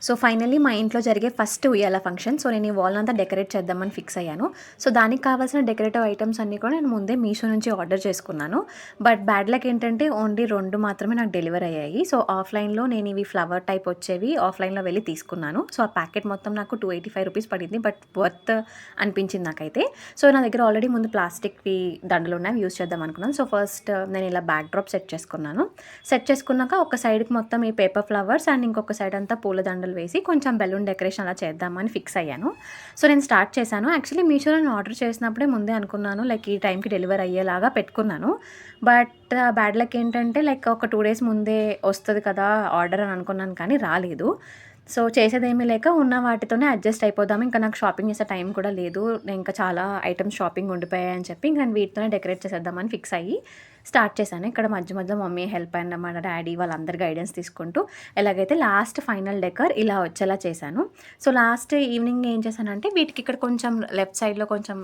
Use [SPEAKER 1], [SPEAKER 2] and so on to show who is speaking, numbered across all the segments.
[SPEAKER 1] So finally మా ఇంట్లో జరిగే ఫస్ట్ ఉయ్యాల ఫంక్షన్. సో నేను ఈ వాల్‌నంతా డెకరేట్ చేద్దామని ఫిక్స్ అయ్యాను. సో దానికి కావాల్సిన డెకరేటివ్ ఐటెమ్స్ అన్నీ కూడా నేను ముందే మీషో నుంచి ఆర్డర్ చేసుకున్నాను. బట్ బ్యాడ్ లక్ ఏంటంటే ఓన్లీ 2 మాత్రమే నాకు డెలివర్ అయ్యాయి. సో ఆఫ్‌లైన్‌లో నేను ఇవి ఫ్లవర్ టైప్ వచ్చేవి ఆఫ్‌లైన్‌లో వెళ్ళి తీసుకున్నాను. సో ఆ ప్యాకెట్ మొత్తం నాకు రూ. 285 పడింది. బట్ వర్త్ అనిపించింది నాకైతే. సో నా దగ్గర ఆల్రెడీ ముందు ప్లాస్టిక్‌వి దండలున్నాయి. అవి యూజ్ చేద్దాం అనుకున్నాను. సో ఫస్ట్ నేను ఇలా బ్యాక్ డ్రాప్ సెట్ చేసుకున్నాను. సెట్ చేసుకున్నాక ఒక సైడ్‌కి మొత్తం ఈ పేపర్ ఫ్లవర్స్ అండ్ ఇంకొక సైడ్ అంతా పూల దండలు వేసి కొంచెం బెలూన్ డెకరేషన్ అలా చేద్దామని ఫిక్స్ అయ్యాను. సో నేను స్టార్ట్ చేశాను. యాక్చువల్లీ మీషోలో నేను ఆర్డర్ చేసినప్పుడే ముందే అనుకున్నాను లైక్ ఈ టైంకి డెలివరీ అయ్యేలాగా పెట్టుకున్నాను. బట్ బ్యాడ్ లక్ ఏంటంటే లైక్ ఒక 2 డేస్ ముందే వస్తది కదా ఆర్డర్ అని అనుకున్నాను కానీ రాలేదు. సో చేసేదేమీ లేక ఉన్న వాటితోనే అడ్జస్ట్ అయిపోదాం. ఇంకా నాకు షాపింగ్ చేసే టైం కూడా లేదు. నేను ఇంకా చాలా ఐటెమ్స్ షాపింగ్ ఉండిపోయాయని చెప్పి ఇంక నేను వీటితోనే డెకరేట్ చేసేద్దామని ఫిక్స్ అయ్యి స్టార్ట్ చేశాను. ఇక్కడ మధ్య మధ్యలో మమ్మీ హెల్ప్ అండ్ మా డాడీ వాళ్ళందరి గైడెన్స్ తీసుకుంటూ ఎలాగైతే లాస్ట్ ఫైనల్ డెకర్ ఇలా వచ్చేలా చేశాను. సో లాస్ట్ ఈవినింగ్ ఏం చేశానంటే వీటికి ఇక్కడ కొంచెం లెఫ్ట్ సైడ్‌లో కొంచెం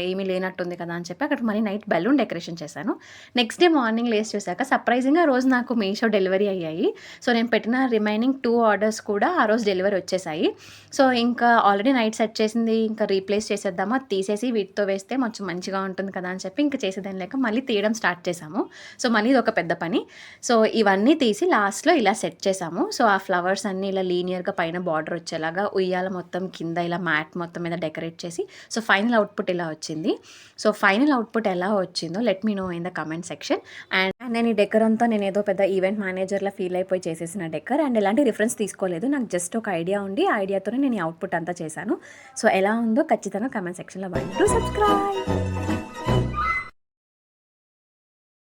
[SPEAKER 1] ఏమీ లేనట్టుంది కదా అని చెప్పి అక్కడ మళ్ళీ నైట్ బెలూన్ డెకరేషన్ చేశాను. నెక్స్ట్ డే మార్నింగ్ లేసి చూసాక సర్ప్రైజింగ్‌గా ఆ రోజు నాకు మీషో డెలివరీ అయ్యాయి. సో నేను పెట్టిన రిమైనింగ్ 2 ఆర్డర్స్ కూడా ఆ రోజు డెలివరీ వచ్చేసాయి. సో ఇంకా ఆల్రెడీ నైట్ సెట్ చేసింది ఇంకా రీప్లేస్ చేసేద్దామా, తీసేసి వీటితో వేస్తే కొంచెం మంచిగా ఉంటుంది కదా అని చెప్పి ఇంక చేసేదేం లేక మళ్ళీ తీయడం స్టార్ట్ చేశాము. సో మళ్ళీ ఇదొక పెద్ద పని. సో ఇవన్నీ తీసి లాస్ట్‌లో ఇలా సెట్ చేశాము. సో ఆ ఫ్లవర్స్ అన్నీ ఇలా లీనియర్‌గా పైన బార్డర్ వచ్చేలాగా ఉయ్యాల మొత్తం కింద ఇలా మ్యాట్ మొత్తం మీద డెకరేట్ చేసి సో ఫైనల్ అవుట్‌పుట్ ఇలా వచ్చింది. సో ఫైనల్ అవుట్‌పుట్ ఎలా వచ్చిందో let me know in the comment section. And నేను ఈ డెకర్ అంతా నేనేదో పెద్ద ఈవెంట్ మేనేజర్‌లా ఫీల్ అయిపోయి చేసేసిన డెకర్ అండ్ ఎలాంటి రిఫరెన్స్ తీసుకోలేదు. నాకు జస్ట్ ఒక ఐడియా ఉండి ఆ ఐడియాతోనే నేను ఈ అవుట్‌పుట్ అంతా చేశాను. సో ఎలా ఉందో ఖచ్చితంగా కామెంట్ సెక్షన్‌లో బండి టు సబ్స్క్రైబ్.